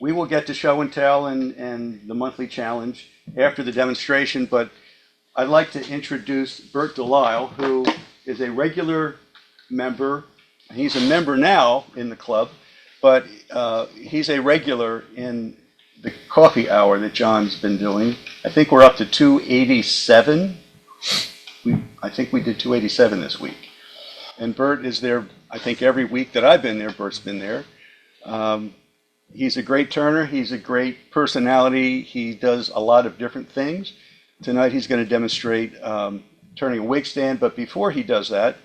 we will get to show and tell and the monthly challenge after the demonstration, but I'd like to introduce Bert Delisle, who is a regular member. He's a member now in the club, but he's a regular in the coffee hour that John's been doing. I think we're up to 287. I think we did 287 this week. And Bert is there, I think, every week that I've been there. Bert's been there. He's a great turner. He's a great personality. He does a lot of different things. Tonight he's going to demonstrate turning a wig stand. But before he does that,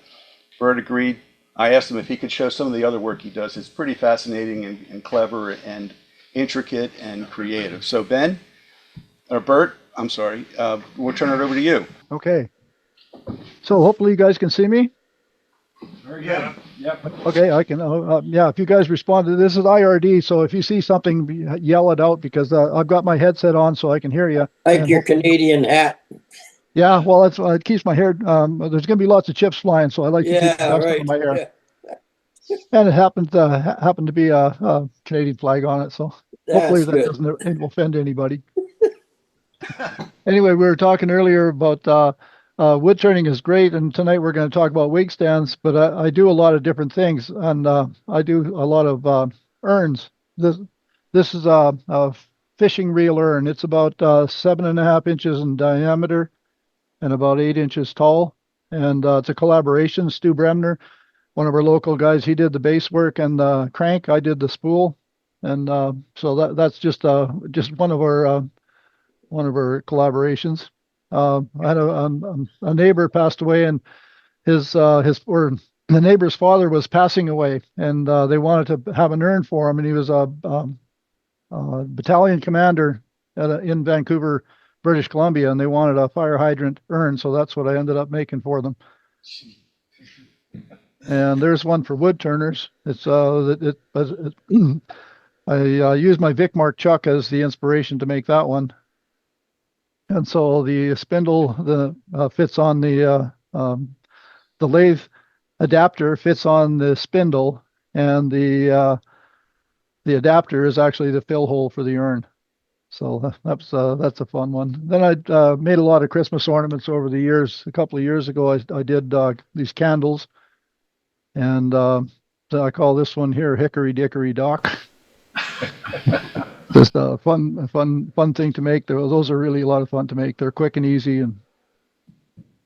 Bert agreed. I asked him if he could show some of the other work he does. It's pretty fascinating and clever and intricate and creative. So Ben, or Bert, I'm sorry, we'll turn it over to you. Okay. So hopefully you guys can see me. Very good. Yep. Okay, I can. Yeah, if you guys respond to this is IRD, so if you see something, yell it out because I've got my headset on so I can hear you. Like your Canadian hat. Yeah, well, that's it keeps my hair. There's going to be lots of chips flying, so I like to keep the dust out of my hair. Yeah. And it happened to be a Canadian flag on it, so hopefully that doesn't offend anybody. Anyway, we were talking earlier about wood turning is great, and tonight we're going to talk about wig stands. But I do a lot of different things, and I do a lot of urns. This is a fishing reel urn. It's about 7.5 inches in diameter and about 8 inches tall, and it's a collaboration. Stu Bremner, one of our local guys, he did the base work and the crank. I did the spool, and so that's just one of our collaborations. I had a neighbor passed away, and the neighbor's father was passing away, and they wanted to have an urn for him, and he was a battalion commander in Vancouver, British Columbia, and they wanted a fire hydrant urn, so that's what I ended up making for them. And there's one for wood turners. It's I used my Vicmark chuck as the inspiration to make that one. And so the spindle fits on the lathe adapter fits on the spindle, and the adapter is actually the fill hole for the urn. So that's a fun one. Then I made a lot of Christmas ornaments over the years. A couple of years ago, I did these candles, and I call this one here Hickory Dickory Dock. Just a fun thing to make. Those are really a lot of fun to make. They're quick and easy, and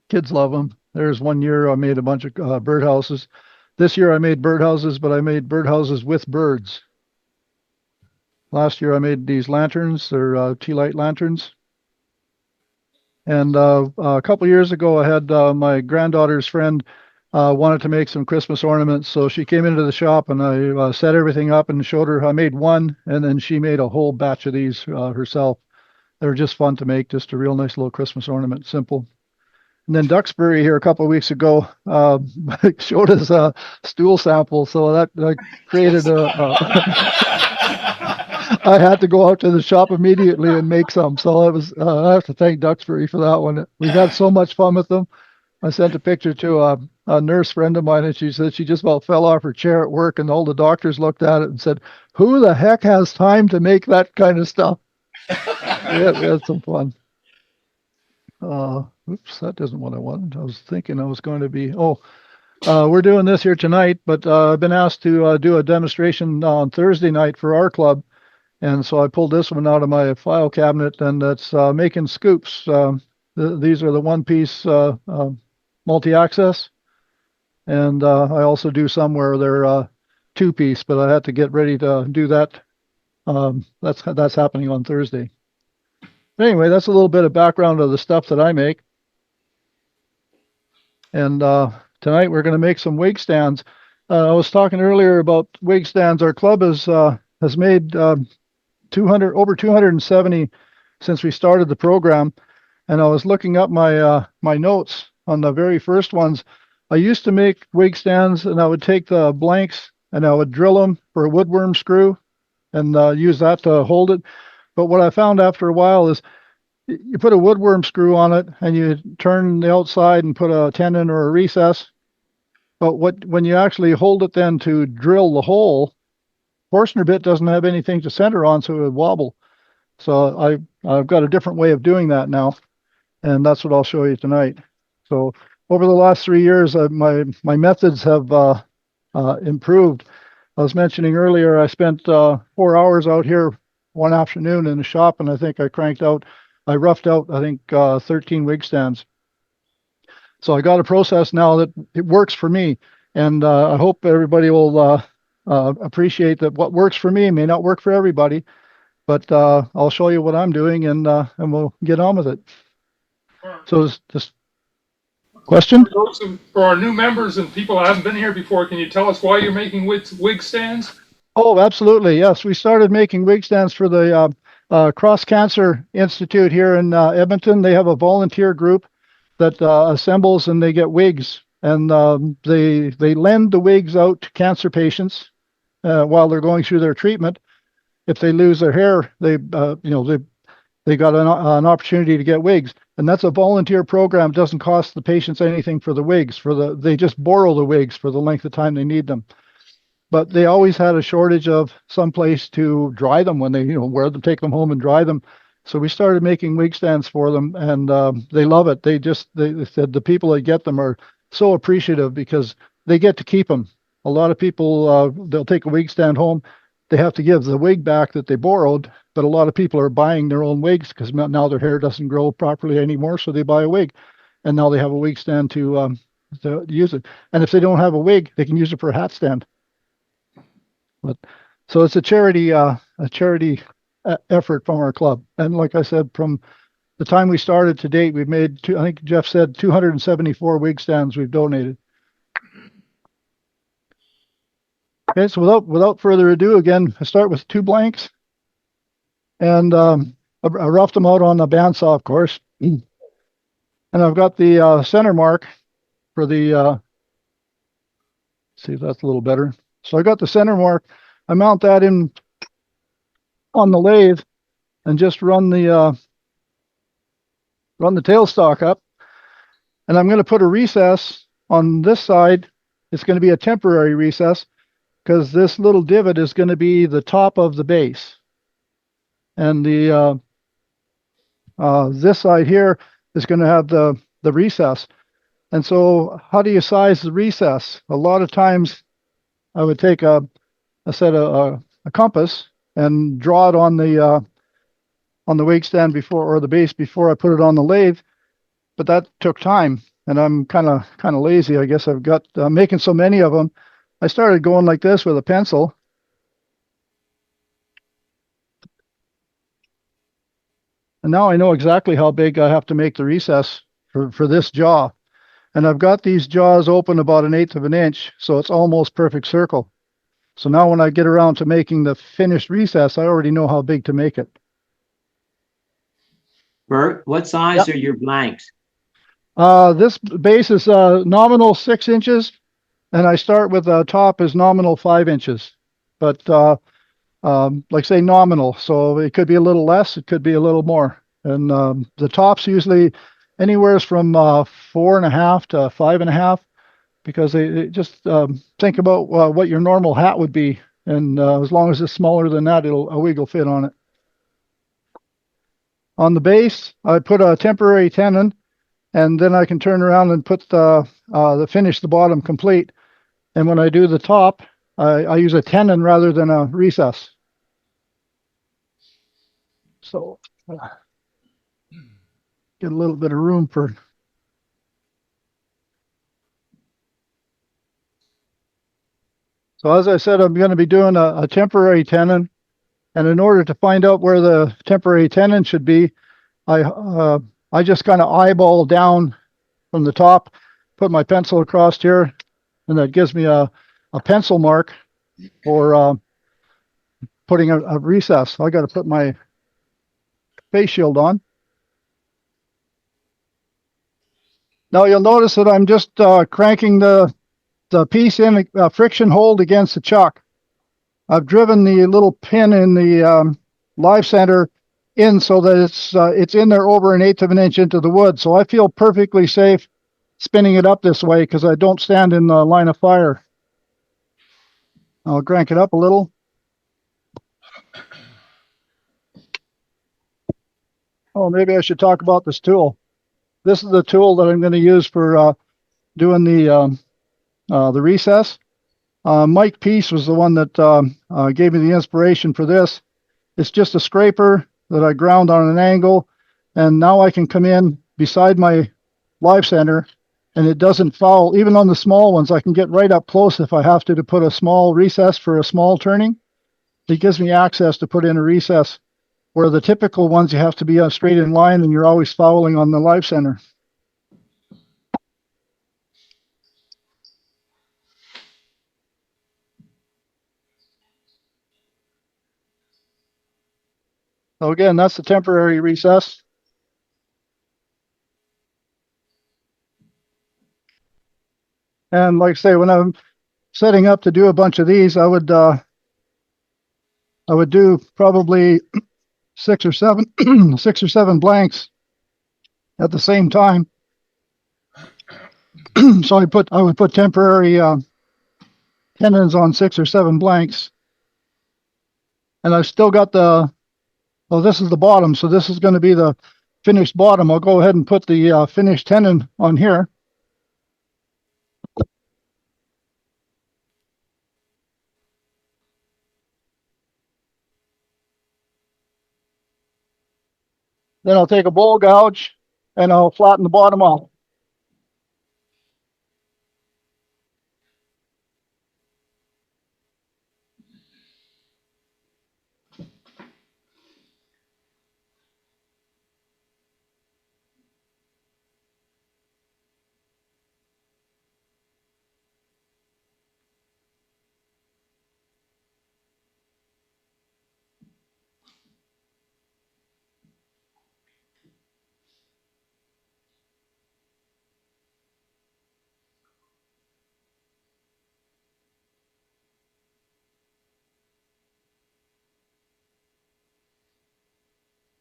kids love them. There's one year I made a bunch of birdhouses. This year I made birdhouses, but I made birdhouses with birds. Last year I made these lanterns. They're tea light lanterns. And a couple years ago I had my granddaughter's friend wanted to make some Christmas ornaments, so she came into the shop and I set everything up and showed her. I made one, and then she made a whole batch of these herself. They were just fun to make, just a real nice little Christmas ornament, simple. And then Duxbury here a couple of weeks ago showed us a stool sample, so that created I had to go out to the shop immediately and make some. So I have to thank Duxbury for that one. We've had so much fun with them. I sent a picture to a nurse friend of mine, and she said she just about fell off her chair at work, and all the doctors looked at it and said, "Who the heck has time to make that kind of stuff?" We had some fun. Oops, that isn't what I wanted. I was thinking I was going to be. We're doing this here tonight, but I've been asked to do a demonstration on Thursday night for our club, and so I pulled this one out of my file cabinet, and it's making scoops. These are the one-piece multi-access, and I also do some where they're two-piece, but I had to get ready to do that. That's happening on Thursday. Anyway, that's a little bit of background of the stuff that I make. And tonight we're going to make some wig stands. I was talking earlier about wig stands. Our club has made over 270 since we started the program. And I was looking up my notes on the very first ones. I used to make wig stands, and I would take the blanks and I would drill them for a woodworm screw and use that to hold it. But what I found after a while is you put a woodworm screw on it and you turn the outside and put a tenon or a recess. But when you actually hold it then to drill the hole, Forstner bit doesn't have anything to center on, so it would wobble. So I've got a different way of doing that now, and that's what I'll show you tonight. So over the last 3 years, my methods have improved. I was mentioning earlier, I spent 4 hours out here one afternoon in the shop, and I think I roughed out, I think 13 wig stands. So I got a process now that it works for me, and I hope everybody will appreciate that what works for me may not work for everybody, but I'll show you what I'm doing, and we'll get on with it. So this question? For our new members and people that haven't been here before, can you tell us why you're making wig stands? Oh, absolutely. Yes, we started making wig stands for the Cross Cancer Institute here in Edmonton. They have a volunteer group that assembles, and they get wigs, and they lend the wigs out to cancer patients while they're going through their treatment. If they lose their hair, they got an opportunity to get wigs, and that's a volunteer program. It doesn't cost the patients anything for the wigs. They just borrow the wigs for the length of time they need them. But they always had a shortage of some place to dry them when they wear them, take them home and dry them. So we started making wig stands for them, and they love it. They said the people that get them are so appreciative because they get to keep them. A lot of people, they'll take a wig stand home. They have to give the wig back that they borrowed, but a lot of people are buying their own wigs because now their hair doesn't grow properly anymore, so they buy a wig, and now they have a wig stand to use it. And if they don't have a wig, they can use it for a hat stand. But so it's a charity effort from our club, and like I said, from the time we started to date, we've made I think Jeff said 274 wig stands we've donated. Okay, so without further ado, again, I start with 2 blanks, and I roughed them out on the bandsaw, of course, and I've got the center mark for the. See if that's a little better. So I got the center mark. I mount that in on the lathe and just run the tailstock up. And I'm going to put a recess on this side. It's going to be a temporary recess because this little divot is going to be the top of the base. And the this side here is going to have the recess. And so how do you size the recess? A lot of times I would take a compass and draw it on the wig stand or the base before I put it on the lathe, but that took time, and I'm kind of lazy. I guess I've got making so many of them. I started going like this with a pencil, and now I know exactly how big I have to make the recess for this jaw. And I've got these jaws open about 1/8 of an inch, so it's almost perfect circle. So now when I get around to making the finished recess, I already know how big to make it. Bert, what size are your blanks? This base is nominal 6 inches, and I start with the top is nominal 5 inches. But like say nominal, so it could be a little less, it could be a little more. And the top's usually anywhere from 4.5 to 5.5, because they just think about what your normal hat would be, and as long as it's smaller than that, a wig will fit on it. On the base, I put a temporary tenon, and then I can turn around and put finish the bottom complete. And when I do the top, I use a tenon rather than a recess. So get a little bit of room for. So as I said, I'm going to be doing a temporary tenon, and in order to find out where the temporary tenon should be, I just kind of eyeball down from the top, put my pencil across here, and that gives me a pencil mark for putting a recess. I got to put my face shield on. Now you'll notice that I'm just cranking the piece in a friction hold against the chuck. I've driven the little pin in the live center in so that it's in there over 1/8 of an inch into the wood. So I feel perfectly safe spinning it up this way because I don't stand in the line of fire. I'll crank it up a little. Oh, maybe I should talk about this tool. This is the tool that I'm going to use for doing the recess. Mike Peace was the one that gave me the inspiration for this. It's just a scraper that I ground on an angle, and now I can come in beside my live center, and it doesn't foul. Even on the small ones, I can get right up close if I have to put a small recess for a small turning. It gives me access to put in a recess, where the typical ones you have to be straight in line and you're always fouling on the live center. So again, that's the temporary recess. And like I say, when I'm setting up to do a bunch of these, I would do probably 6 or 7 6 or 7 blanks at the same time. So I would put temporary tenons on 6 or 7 blanks, and I've still got this is the bottom, so this is going to be the finished bottom. I'll go ahead and put the finished tenon on here. Then I'll take a bowl gouge and I'll flatten the bottom off.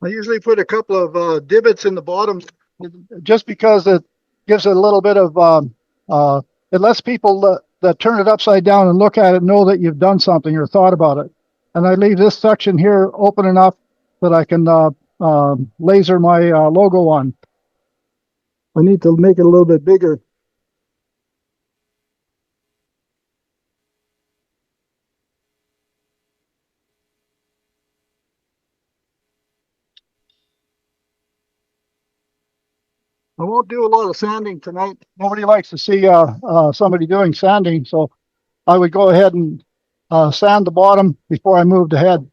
I usually put a couple of divots in the bottom just because it gives it a little bit of, it lets people that turn it upside down and look at it know that you've done something or thought about it. And I leave this section here open enough that I can laser my logo on. I need to make it a little bit bigger. I won't do a lot of sanding tonight. Nobody likes to see somebody doing sanding, so I would go ahead and sand the bottom before I moved ahead.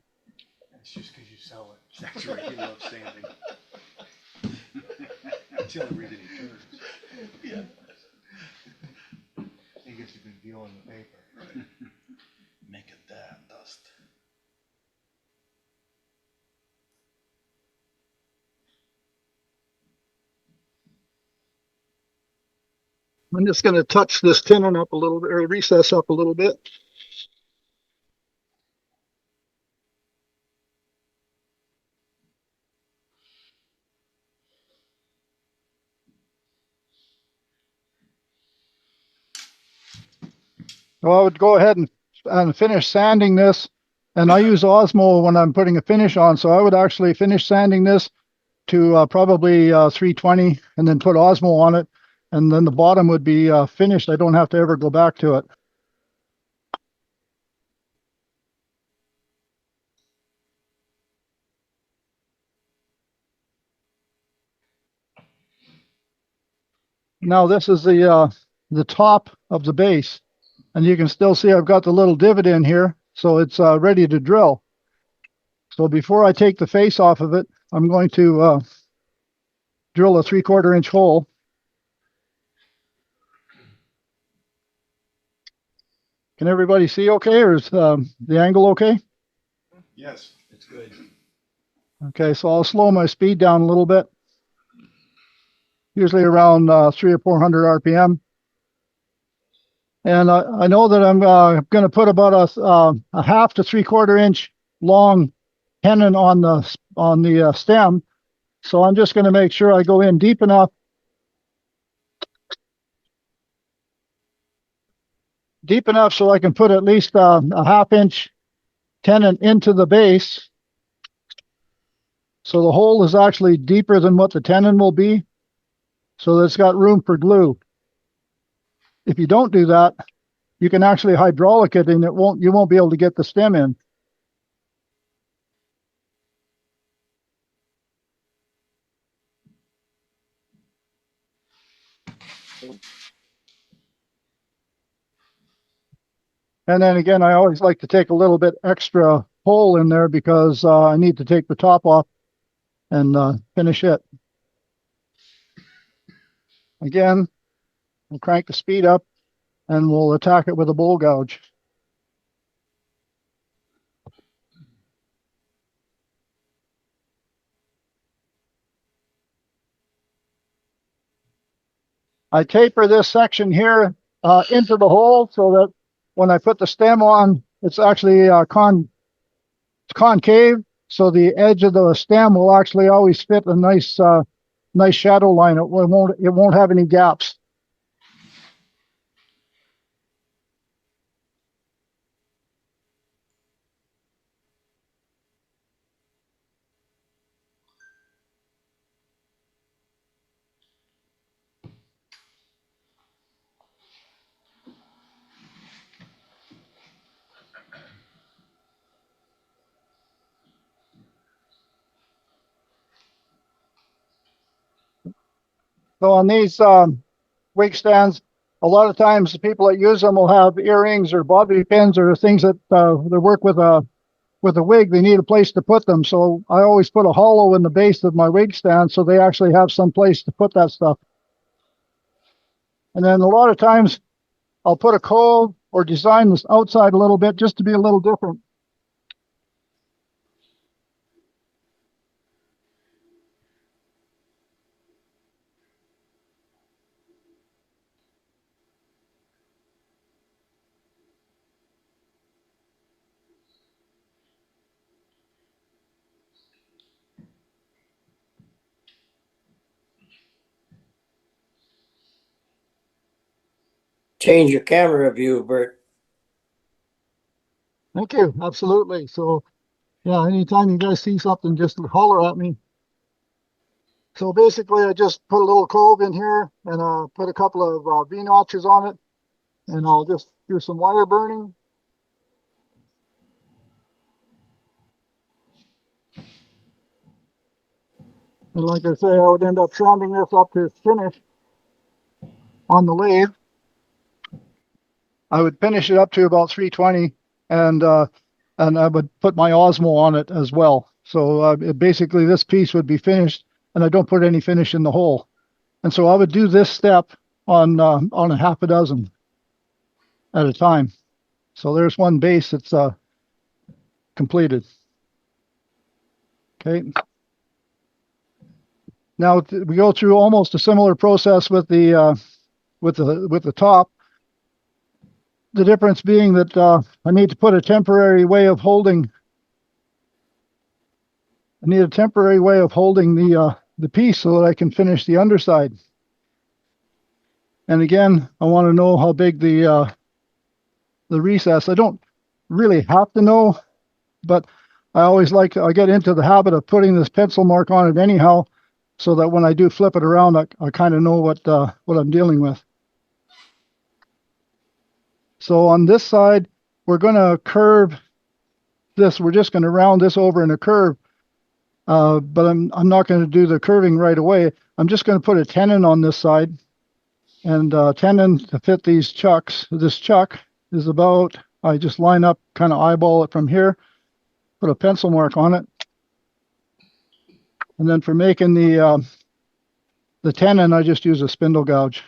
That's just because you sell it. That's right. You love sanding. That's the only reason he turns. Yeah. He gets a good deal on the paper. Right. Make it that dust. I'm just going to touch this tenon up a little bit, or recess up a little bit. So I would go ahead and finish sanding this. And I use Osmo when I'm putting a finish on. So I would actually finish sanding this to probably 320 and then put Osmo on it. And then the bottom would be finished. I don't have to ever go back to it. Now this is the top of the base. And you can still see I've got the little divot in here. So it's ready to drill. So before I take the face off of it, I'm going to drill a 3/4 inch hole. Can everybody see okay, or is the angle okay? Yes, it's good. Okay, so I'll slow my speed down a little bit, usually around 300 or 400 RPM. And I know that I'm going to put about a 1/2 to 3/4 inch long tenon on the stem. So I'm just going to make sure I go in deep enough so I can put at least a 1/2 inch tenon into the base. So the hole is actually deeper than what the tenon will be. So that it's got room for glue. If you don't do that, you can actually hydraulic it and you won't be able to get the stem in. And then again, I always like to take a little bit extra hole in there because I need to take the top off and finish it. Again, we'll crank the speed up and we'll attack it with a bowl gouge. I taper this section here into the hole so that when I put the stem on, it's actually concave. So the edge of the stem will actually always fit a nice shadow line. It won't have any gaps. So on these wig stands, a lot of times the people that use them will have earrings or bobby pins or things that they work with a wig. They need a place to put them. So I always put a hollow in the base of my wig stand so they actually have some place to put that stuff. And then a lot of times I'll put a cove or design this outside a little bit just to be a little different. Change your camera view, Bert. Thank you. Absolutely. So yeah, anytime you guys see something, just holler at me. So basically I just put a little cove in here and put a couple of V-notches on it, and I'll just do some wire burning. And like I say, I would end up sanding this up to finish on the lathe. I would finish it up to about 320, and I would put my Osmo on it as well. So basically this piece would be finished, and I don't put any finish in the hole. And so I would do this step on a half a dozen at a time. So there's one base that's completed. Okay. Now we go through almost a similar process with the top. The difference being that I need to put a temporary way of holding. I need a temporary way of holding the piece so that I can finish the underside. And again, I want to know how big the recess. I don't really have to know, but I get into the habit of putting this pencil mark on it anyhow, so that when I do flip it around, I kind of know what I'm dealing with. So on this side, we're going to curve this. We're just going to round this over in a curve, but I'm not going to do the curving right away. I'm just going to put a tenon on this side, and tenon to fit these chucks. This chuck is about, I just line up, kind of eyeball it from here, put a pencil mark on it, and then for making the tenon, I just use a spindle gouge.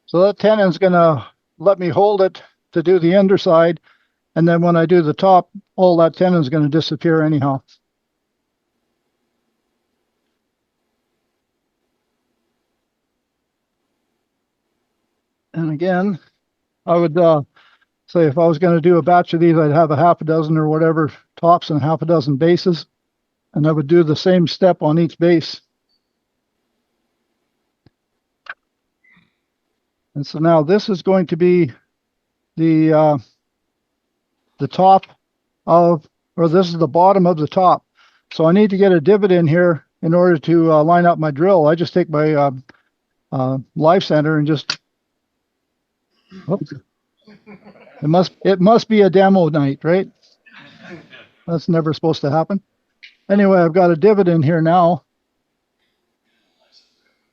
So that tenon's going to let me hold it to do the underside. And then when I do the top, all that tenon's going to disappear anyhow. And again, I would say if I was going to do a batch of these, I'd have a half a dozen or whatever tops and half a dozen bases, and I would do the same step on each base. And so now this is going to be the top of, or this is the bottom of the top. So I need to get a divot in here in order to line up my drill. I just take my live center and just, oops. It must be a demo night, right? That's never supposed to happen. Anyway, I've got a divot in here now.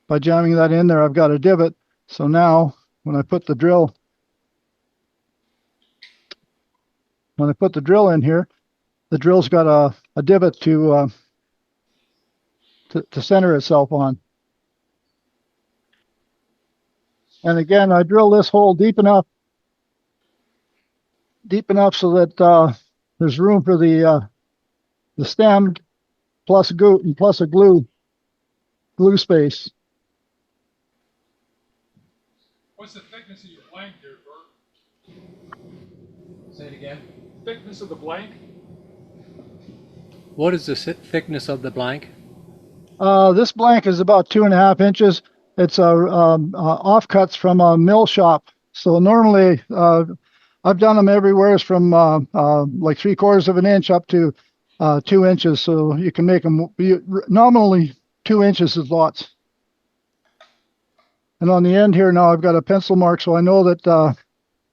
By jamming that in there, I've got a divot. So now when I put the drill in here, the drill's got a divot to center itself on. And again, I drill this hole deep enough so that there's room for the stem plus a glue space. What's the thickness of your blank there, Bert? Say it again. Thickness of the blank? What is the thickness of the blank? This blank is about 2.5 inches. It's offcuts from a mill shop. So normally, I've done them everywhere from like 3/4 of an inch up to 2 inches. So you can make them nominally 2 inches is lots. And on the end here now, I've got a pencil mark, so I know that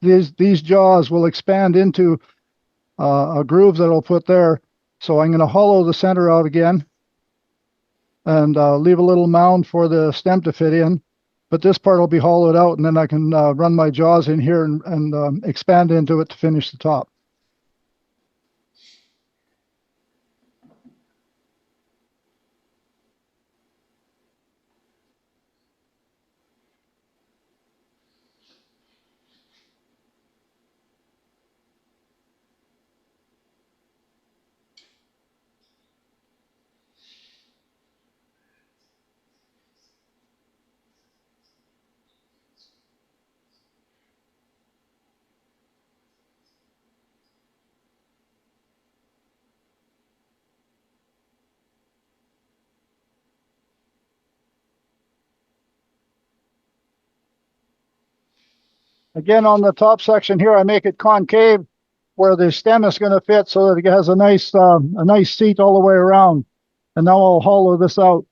these jaws will expand into a groove that I'll put there. So I'm going to hollow the center out again and leave a little mound for the stem to fit in. But this part will be hollowed out, and then I can run my jaws in here and expand into it to finish the top. Again, on the top section here, I make it concave where the stem is going to fit so that it has a nice seat all the way around. And now I'll hollow this out.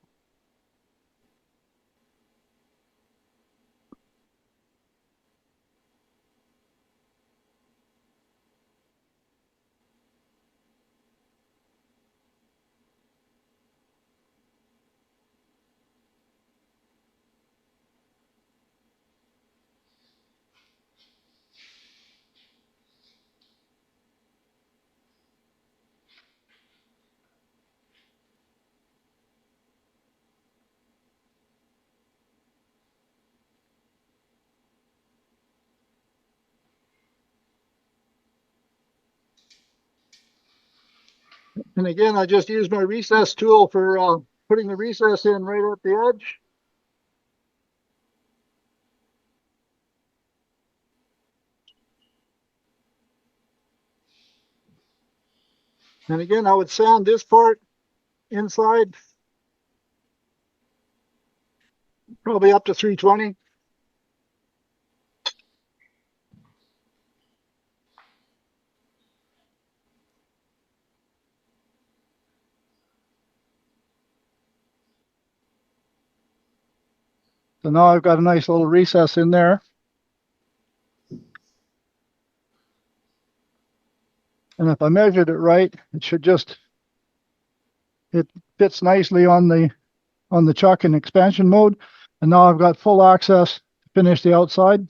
And again, I just use my recess tool for putting the recess in right at the edge. And again, I would sand this part inside, probably up to 320. So now I've got a nice little recess in there. And if I measured it right, it fits nicely on the chuck in expansion mode. And now I've got full access to finish the outside.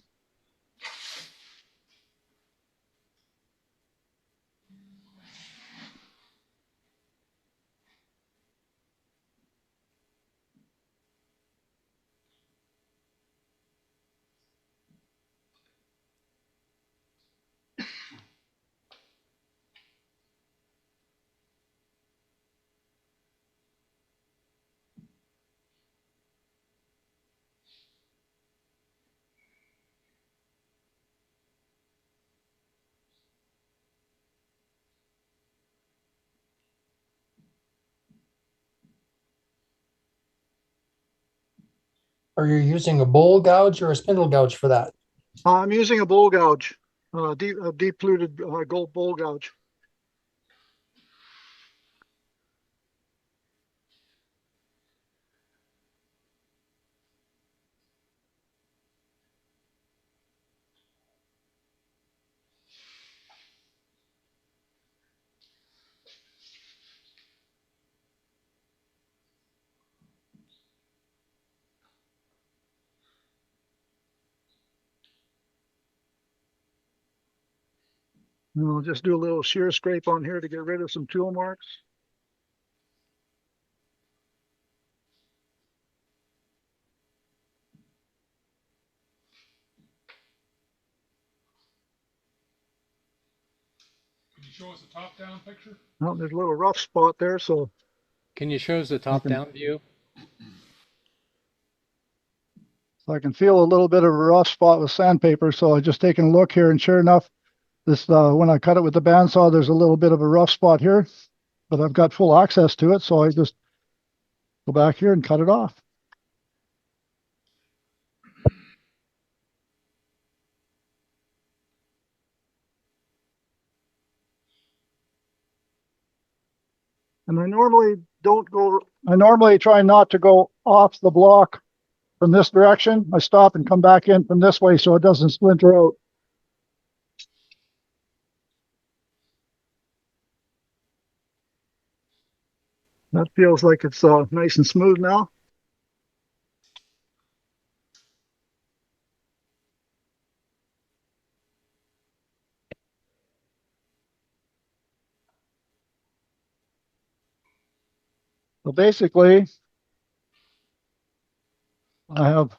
Are you using a bowl gouge or a spindle gouge for that? I'm using a bowl gouge, a deep fluted gold bowl gouge. And I'll just do a little shear scrape on here to get rid of some tool marks. Can you show us a top-down picture? Oh, there's a little rough spot there, so Can you show us the top-down view? I can feel a little bit of a rough spot with sandpaper. So I just taken a look here, and sure enough, this when I cut it with the bandsaw, there's a little bit of a rough spot here, but I've got full access to it, so I just go back here and cut it off. And I normally try not to go off the block from this direction. I stop and come back in from this way so it doesn't splinter out. That feels like it's nice and smooth now. So basically, I have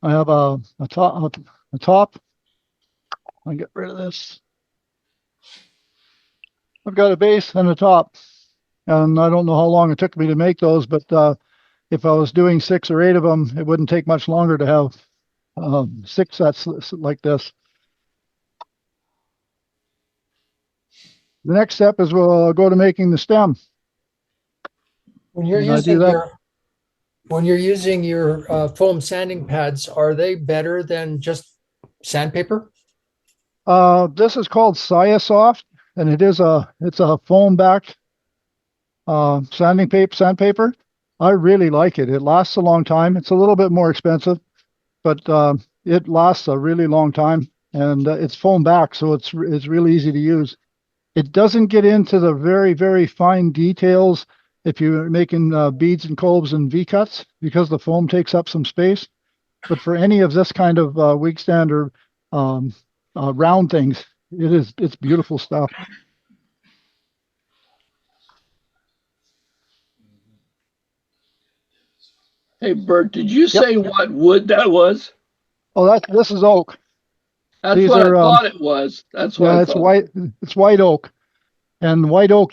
a top. I'll get rid of this. I've got a base and a top, and I don't know how long it took me to make those, but if I was doing 6 or 8 of them, it wouldn't take much longer to have 6 sets like this. The next step is we'll go to making the stem. When you're And I do using that. your foam sanding pads, are they better than just sandpaper? This is called Sandpaper, and it's a foam backed sandpaper. I really like it. It lasts a long time. It's a little bit more expensive, but it lasts a really long time, and it's foam back, so it's really easy to use. It doesn't get into the very, very fine details if you're making beads and cobes and V-cuts, because the foam takes up some space. But for any of this kind of wig stand or round things, it's beautiful stuff. Hey, Bert, did you Yep. say what wood that was? Oh, this is oak. That's These what are, I thought it was. That's what Yeah, I it's thought. white. It's white oak, and white oak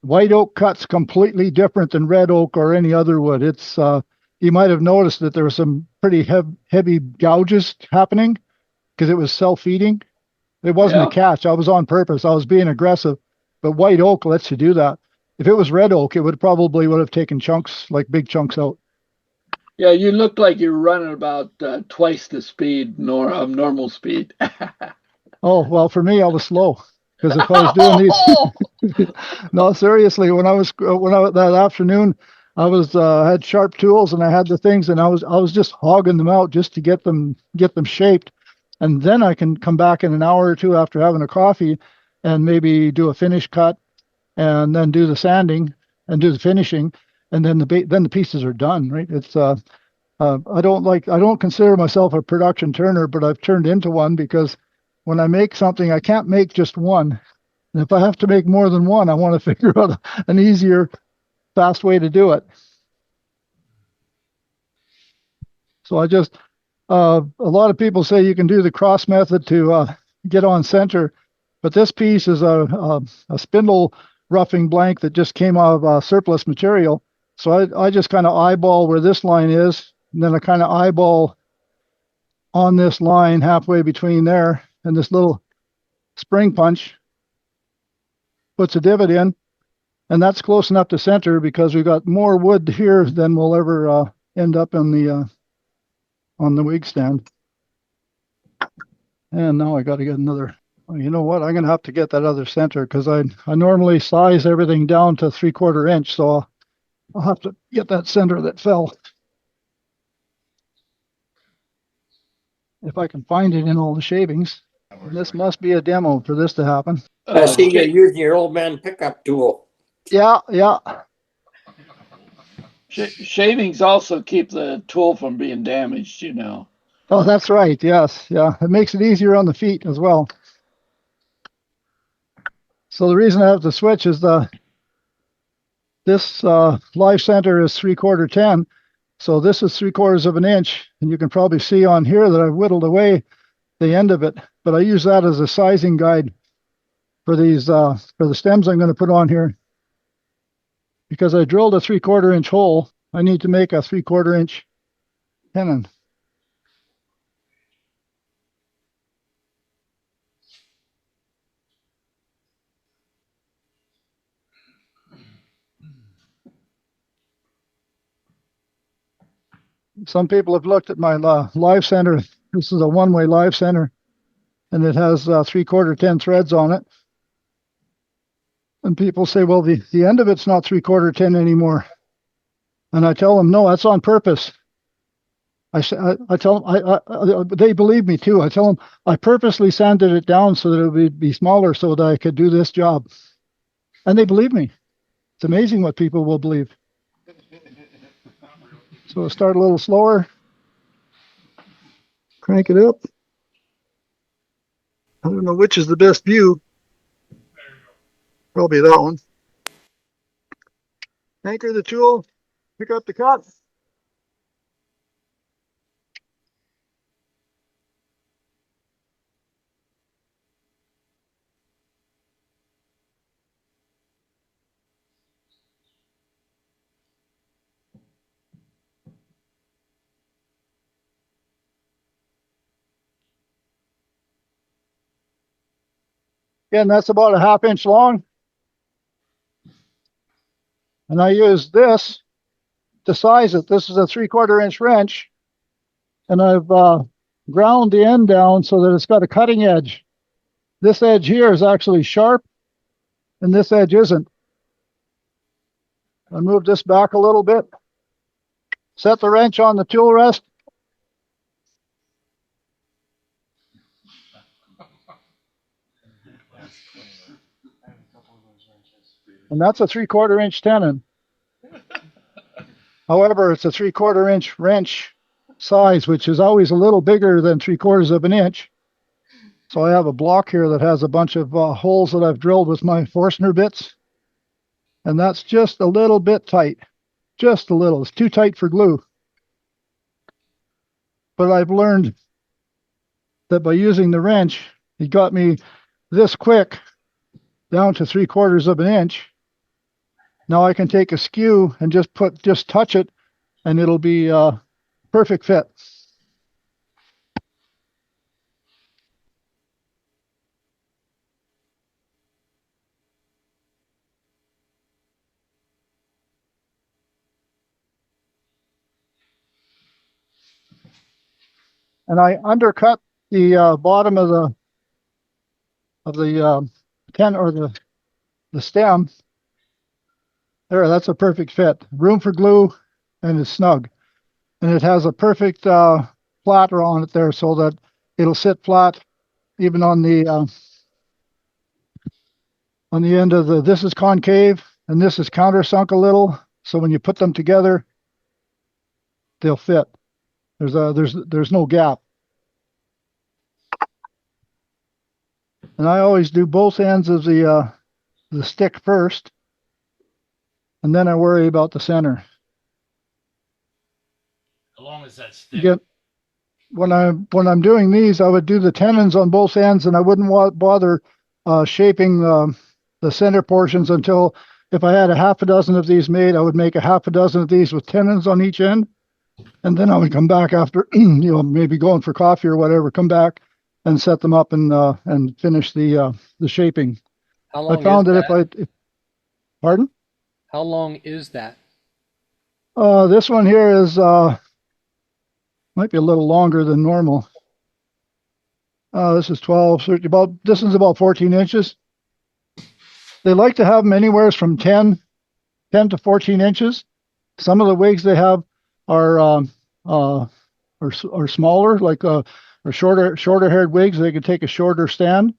white oak cuts completely different than red oak or any other wood. It's you might have noticed that there were some pretty heavy gouges happening because it was self-feeding. It wasn't Yeah. a catch. I was on purpose. I was being aggressive, but white oak lets you do that. If it was red oak, it would have taken chunks, like big chunks out. Yeah, you looked like you're running about twice the speed of normal speed. Oh, well, for me, I was slow because if I was doing these, no, seriously, when I that afternoon, I was had sharp tools and I had the things, and I was just hogging them out just to get them shaped, and then I can come back in an hour or two after having a coffee, and maybe do a finish cut, and then do the sanding and do the finishing, and then the pieces are done. Right? It's I don't consider myself a production turner, but I've turned into one because when I make something, I can't make just one. And if I have to make more than one, I want to figure out an easier, fast way to do it. So a lot of people say you can do the cross method to get on center, but this piece is a spindle roughing blank that just came out of surplus material. So I just kind of eyeball where this line is, and then I kind of eyeball on this line halfway between there, and this little spring punch puts a divot in, and that's close enough to center because we've got more wood here than we'll ever end up on the wig stand. And now I got to get another. Oh, you know what? I'm gonna have to get that other center because I normally size everything down to 3/4 inch, so I'll have to get that center that fell. If I can find it in all the shavings. And this must be a demo for this to happen. I see you're using your old man pickup tool. Yeah, yeah. Shavings also keep the tool from being damaged, you know. Oh, that's right. Yes, yeah. It makes it easier on the feet as well. So the reason I have to switch is this live center is 3/4 10. So this is 3/4 of an inch, and you can probably see on here that I've whittled away the end of it. But I use that as a sizing guide for these for the stems I'm going to put on here. Because I drilled a 3/4 inch hole, I need to make a 3/4 inch tenon. Some people have looked at my live center. This is a one-way live center, and it has 3/4 10 threads on it. And people say, well, the end of it's not 3/4 10 anymore. And I tell them, no, that's on purpose. I tell them, they believe me too. I tell them I purposely sanded it down so that it would be smaller so that I could do this job. And they believe me. It's amazing what people will believe. So I'll start a little slower. Crank it up. I don't know which is the best view. Probably that one. Anchor the tool. Pick up the cut. Again, that's about a 1/2 inch long. And I use this to size it. This is a 3/4 inch wrench. And I've ground the end down so that it's got a cutting edge. This edge here is actually sharp, and this edge isn't. I move this back a little bit. Set the wrench on the tool rest. And that's a 3/4 inch tenon. However, it's a 3/4 inch wrench size, which is always a little bigger than 3/4 of an inch. So I have a block here that has a bunch of holes that I've drilled with my Forstner bits. And that's just a little bit tight. Just a little. It's too tight for glue. But I've learned that by using the wrench, it got me this quick down to 3/4 of an inch. Now I can take a skew and just touch it, and it'll be a perfect fit. And I undercut the bottom of the tent or the stem. There, that's a perfect fit. Room for glue, and it's snug. And it has a perfect flatter on it there so that it'll sit flat even on the end of the, this is concave and this is countersunk a little. So when you put them together, they'll fit. There's no gap. And I always do both ends of the stick first, and then I worry about the center. How long is that stick? Again, when I'm doing these, I would do the tenons on both ends, and I wouldn't bother shaping the center portions until, if I had a 6 of these made, I would make a 6 of these with tenons on each end, and then I would come back after, maybe going for coffee or whatever, come back and set them up and finish the shaping. How long I found is that that? pardon? How long is that? This one here is might be a little longer than normal. This is 12, 13, this is about 14 inches. They like to have them anywhere from 10 to 14 inches. Some of the wigs they have are smaller, like or shorter haired wigs. They could take a shorter stand,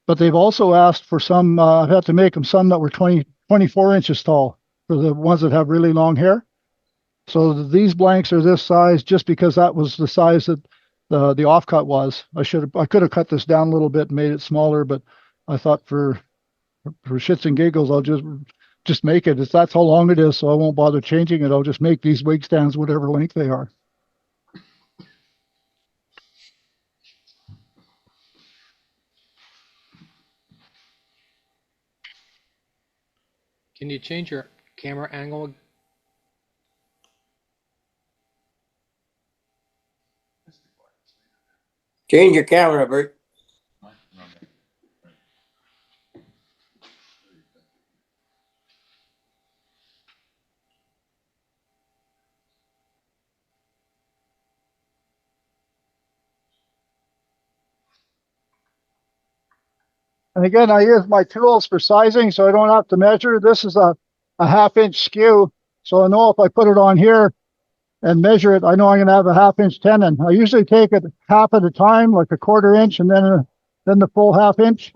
but they've also asked for some. I've had to make them some that were 24 inches tall for the ones that have really long hair. So these blanks are this size just because that was the size that the offcut was. I could have cut this down a little bit and made it smaller, but I thought for shits and giggles, I'll just make it. That's how long it is, so I won't bother changing it. I'll just make these wig stands whatever length they are. Can you change your camera angle? Change your camera, Bert. And again, I use my tools for sizing, so I don't have to measure. This is a half-inch skew, so I know if I put it on here and measure it, I know I'm going to have a half-inch tenon. I usually take it half at a time, like a quarter inch, and then the full half inch.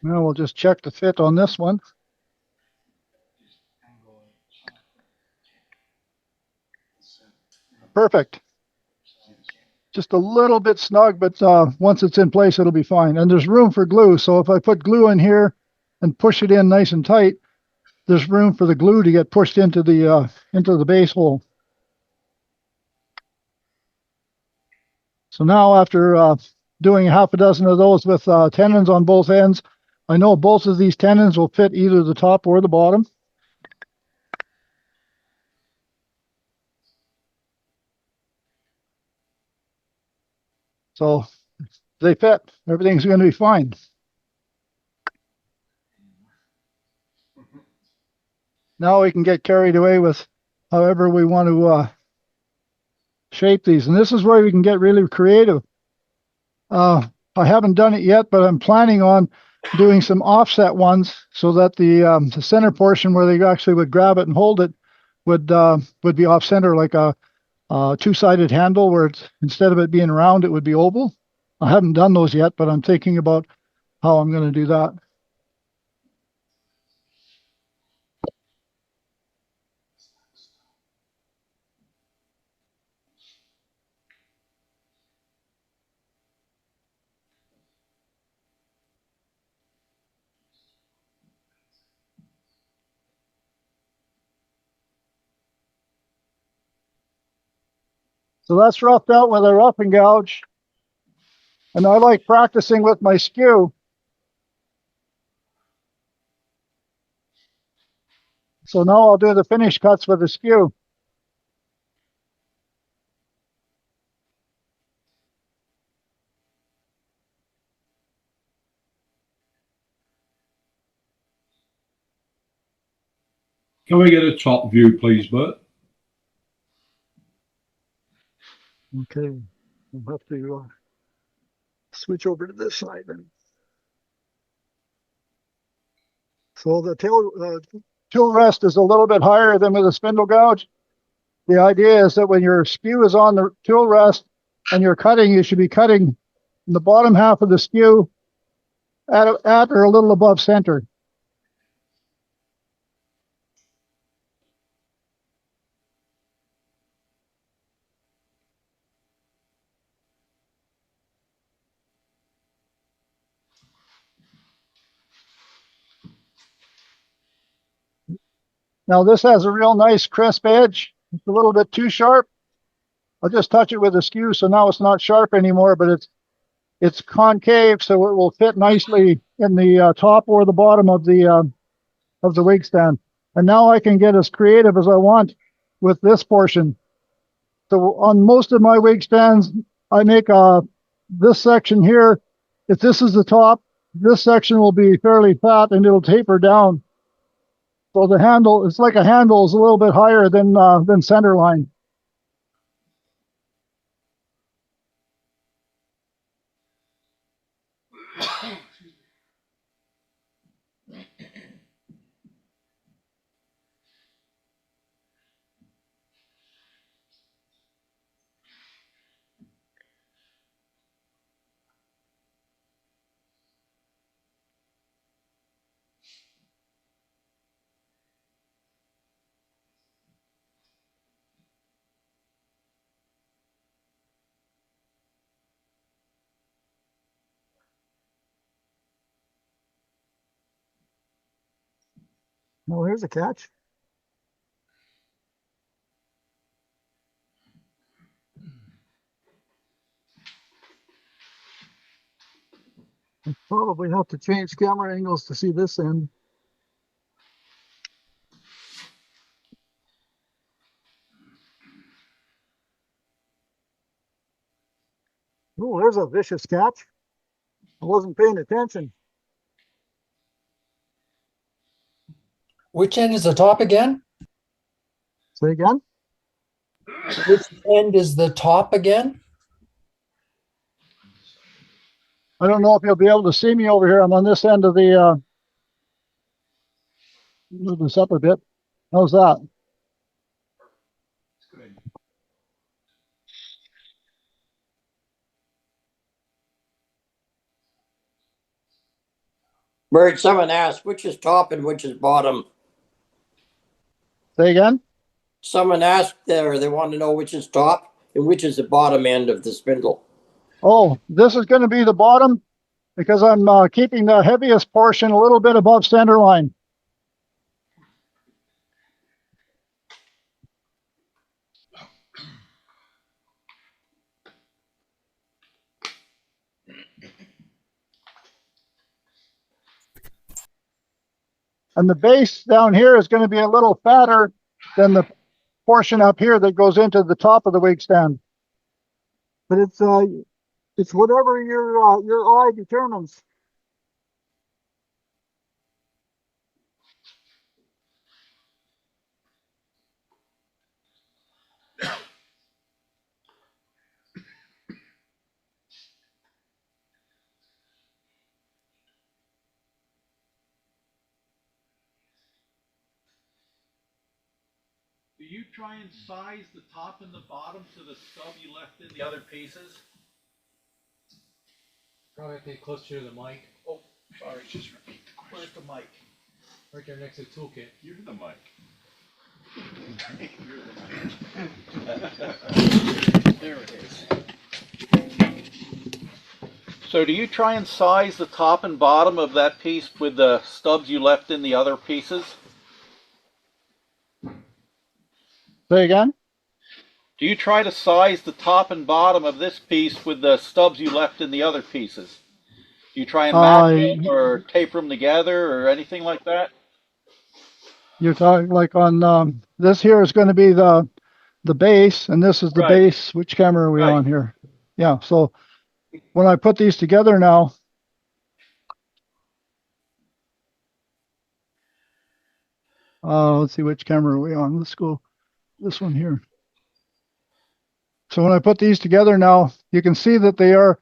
Now we'll just check the fit on this one. Perfect. Just a little bit snug, but once it's in place, it'll be fine. And there's room for glue. So if I put glue in here and push it in nice and tight, there's room for the glue to get pushed into the base hole. So now after doing half a dozen of those with tenons on both ends, I know both of these tenons will fit either the top or the bottom. So they fit. Everything's going to be fine. Now we can get carried away with however we want to shape these. And this is where we can get really creative. I haven't done it yet, but I'm planning on doing some offset ones so that the center portion where they actually would grab it and hold it would be off center, like a two-sided handle where it's, instead of it being round, it would be oval. I haven't done those yet, but I'm thinking about how I'm going to do that. So that's roughed out with a rough and gouge. And I like practicing with my skew. So now I'll do the finish cuts with the skew. Can we get a top view, please, Bert? Okay, we'll have to switch over to this side then. So the tool rest is a little bit higher than with a spindle gouge. The idea is that when your skew is on the tool rest and you're cutting, you should be cutting in the bottom half of the skew at or a little above center. Now this has a real nice crisp edge. It's a little bit too sharp. I'll just touch it with a skew, so now it's not sharp anymore, but it's concave, so it will fit nicely in the top or the bottom of the wig stand. And now I can get as creative as I want with this portion. So on most of my wig stands, I make this section here. If this is the top, this section will be fairly fat and it'll taper down. So the handle, it's like a handle is a little bit higher than center line. Well, here's a catch. I probably have to change camera angles to see this end. Oh, there's a vicious catch. I wasn't paying attention. Which end is the top again? Say again? Which end is the top again? I don't know if you'll be able to see me over here. I'm on this end of the, move this up a bit. How's that? Bert, someone asked which is top and which is bottom. Say again? Someone asked there, they want to know which is top and which is the bottom end of the spindle. Oh, this is going to be the bottom because I'm keeping the heaviest portion a little bit above center line. And the base down here is going to be a little fatter than the portion up here that goes into the top of the wig stand. But it's whatever your eye determines. Do you try and size the top and the bottom to the stub you left in the other pieces? Probably have to get closer to the mic. Oh, sorry, just repeat the question. Where's the mic? Right there next to the toolkit. You're the mic. There it is. So do you try and size the top and bottom of that piece with the stubs you left in the other pieces? Say again? Do you try to size the top and bottom of this piece with the stubs you left in the other pieces? Do you try and match them or taper them together or anything like that? You're talking like on this here is going to be the base, and this is the Right. base. Which camera are we Right. on here? Yeah, so when I put these together now, let's see, which camera are we on? Let's go this one here. So when I put these together now, you can see that there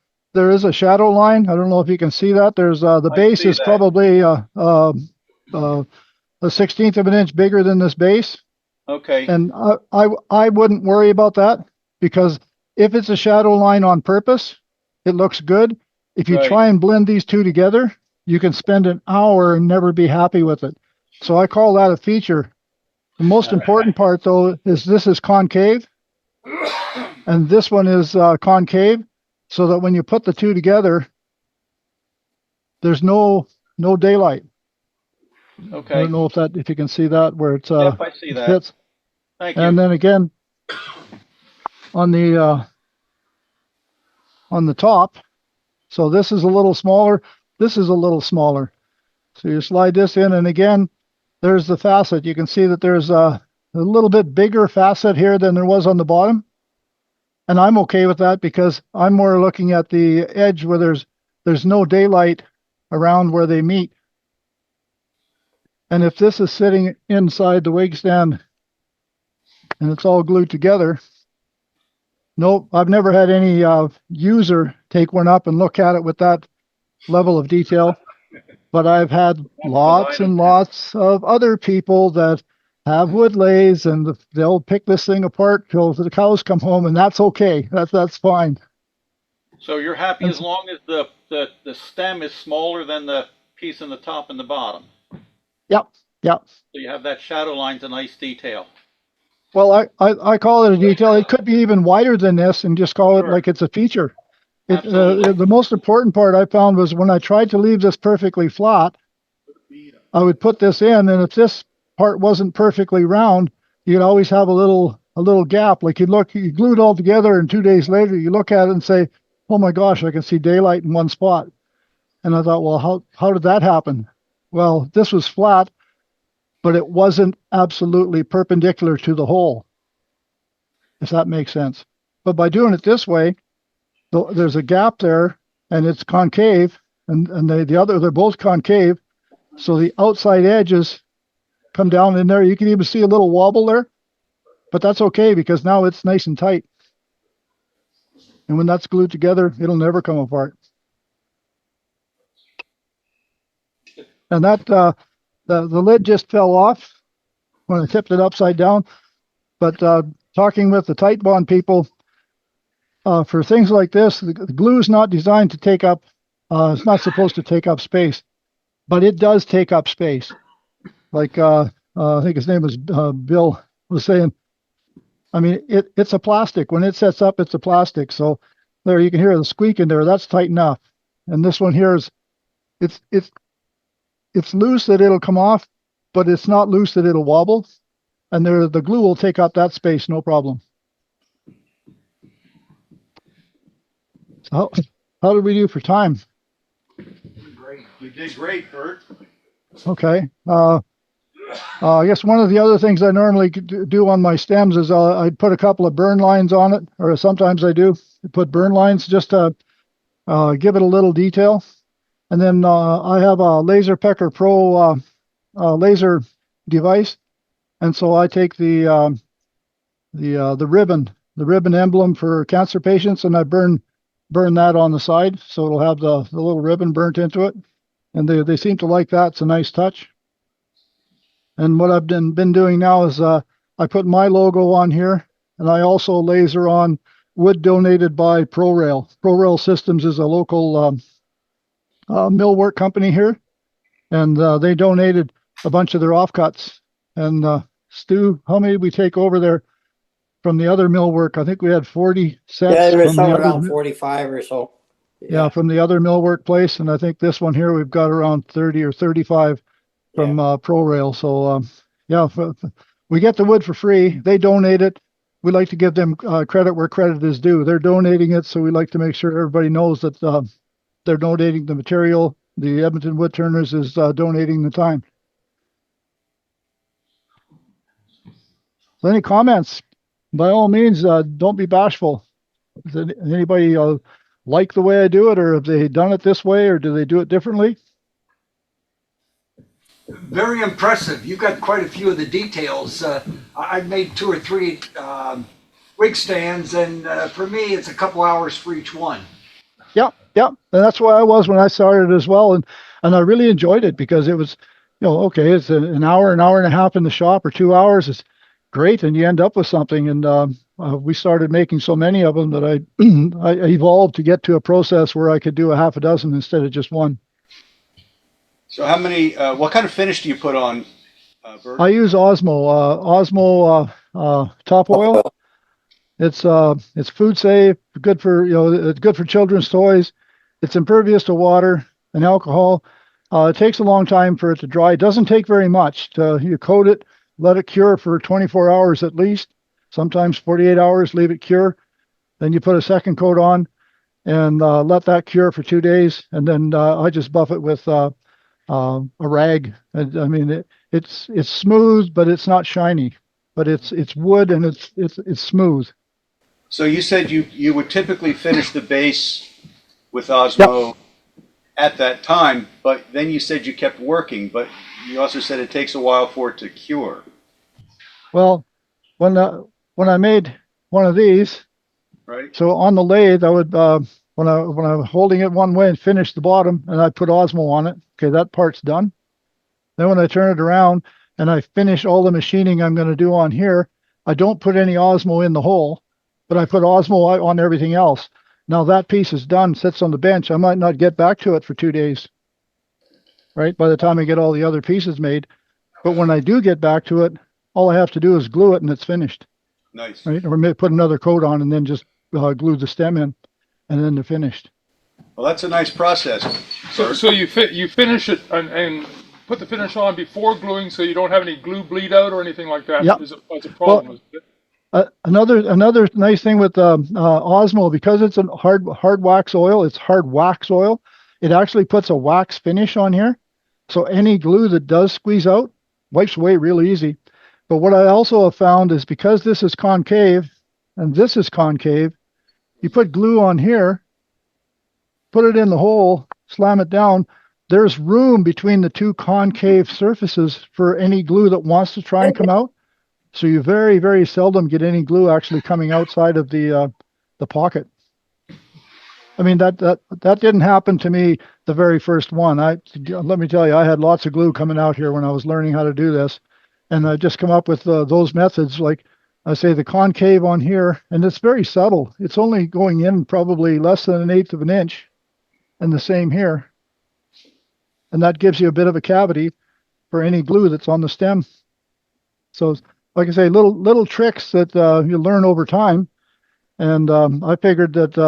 is a shadow line. I don't know if you can see that. There's the base is probably a 1/16 of an inch bigger than this base. Okay. And I wouldn't worry about that, because if it's a shadow line on purpose, it looks good. If you Right. try and blend these two together, you can spend an hour and never be happy with it. So I call that a feature. The most important part, though, is this is concave and this one is concave, so that when you put the two together, there's no daylight. I Okay. don't know if you can see that where it's Yep, I see that. fits. Thank And you. then again on the top. So this is a little smaller. This is a little smaller. So you slide this in, and again, there's the facet. You can see that there's a little bit bigger facet here than there was on the bottom. And I'm okay with that because I'm more looking at the edge where there's no daylight around where they meet. And if this is sitting inside the wig stand and it's all glued together, nope, I've never had any user take one up and look at it with that level of detail. But I've had lots and lots of other people that have wood lathes, and they'll pick this thing apart till the cows come home, and that's okay. That's fine. So you're happy as long as the stem is smaller than the piece in the top and the bottom. Yep, yep. So you have that shadow line's a nice detail. Well, I call it a detail. It could be even wider than this, and just call it like it's a feature. Absolutely. The most important part I found was when I tried to leave this perfectly flat, I would put this in, and if this part wasn't perfectly round, you'd always have a little gap. Like you glue it all together, and 2 days later, you look at it and say, "Oh my gosh, I can see daylight in one spot." And I thought, well, how did that happen? Well, this was flat, but it wasn't absolutely perpendicular to the hole, if that makes sense. But by doing it this way, there's a gap there, and it's concave, and they're both concave. So the outside edges come down in there. You can even see a little wobble there, but that's okay because now it's nice and tight. And when that's glued together, it'll never come apart. And that the lid just fell off when I tipped it upside down. But talking with the Tight Bond people, for things like this, the glue is not designed to take up. It's not supposed to take up space, but it does take up space. Like I think his name was Bill was saying. I mean, it's a plastic. When it sets up, it's a plastic. So there you can hear the squeak in there. That's tight enough. And this one here is it's loose that it'll come off, but it's not loose that it'll wobble. And the glue will take up that space, no problem. So how did we do for time? Great. You did great, Bert. Okay. I guess one of the other things I normally do on my stems is I put a couple of burn lines on it, or sometimes I do put burn lines just to give it a little detail. And then I have a Laser Pecker Pro laser device, and so I take the ribbon emblem for cancer patients, and I burn that on the side, so it'll have the little ribbon burnt into it, and they seem to like that. It's a nice touch. And what I've been doing now is I put my logo on here, and I also laser on wood donated by ProRail. ProRail Systems is a local millwork company here, and they donated a bunch of their offcuts. And Stu, how many did we take over there from the other millwork? I think we had 40 sets. Yeah, there was from the around other, 45 or so. yeah, from the other millwork place, and I think this one here we've got around 30 or 35 from ProRail. So yeah, we get the wood for free. They donate it. We like to give them credit where credit is due. They're donating it, so we like to make sure everybody knows that they're donating the material. The Edmonton Wood Turners is donating the time. So any comments? By all means, don't be bashful. Does anybody like the way I do it, or have they done it this way, or do they do it differently? Very impressive. You got quite a few of the details. I've made 2 or 3 wig stands, and for me, it's a couple hours for each one. Yeah, and that's why I was when I started as well, and I really enjoyed it because it was, okay, it's an hour and a half in the shop, or 2 hours. It's great, and you end up with something. And we started making so many of them that I I evolved to get to a process where I could do a half a dozen instead of just one. So how many, what kind of finish do you put on, Bert? I use Osmo top oil. It's food safe, good for, it's good for children's toys. It's impervious to water and alcohol. It takes a long time for it to dry. It doesn't take very much. You coat it, let it cure for 24 hours at least, sometimes 48 hours, leave it cure. Then you put a second coat on and let that cure for 2 days. And then I just buff it with a rag. I mean, it's smooth, but it's not shiny. But it's wood and it's smooth. So you said you would typically finish the base with Osmo. Yep. At that time, but then you said you kept working, but you also said it takes a while for it to cure. Well, when I made one of these, right? So on the lathe, I would when I was holding it one way and finish the bottom, and I put Osmo on it. Okay, that part's done. Then when I turn it around and I finish all the machining I'm going to do on here, I don't put any Osmo in the hole, but I put Osmo on everything else. Now that piece is done, sits on the bench. I might not get back to it for 2 days, right? By the time I get all the other pieces made. But when I do get back to it, all I have to do is glue it and it's finished. Nice. Right? Or maybe put another coat on and then just glue the stem in and then they're finished. Well, that's a nice process. So you finish it and put the finish on before gluing so you don't have any glue bleed out or anything like that. Yep. Is a problem, Well, isn't it? Another nice thing with Osmo, because it's a hard wax oil, it's hard wax oil. It actually puts a wax finish on here, so any glue that does squeeze out wipes away real easy. But what I also have found is because this is concave and this is concave, you put glue on here, put it in the hole, slam it down. There's room between the two concave surfaces for any glue that wants to try and come out. So you very, very seldom get any glue actually coming outside of the pocket. I mean, that didn't happen to me the very first one. Let me tell you, I had lots of glue coming out here when I was learning how to do this. And I just come up with those methods, like I say, the concave on here, and it's very subtle. It's only going in probably less than 1/8 of an inch, and the same here. And that gives you a bit of a cavity for any glue that's on the stem. So, like I say, little tricks that you learn over time. And I figured that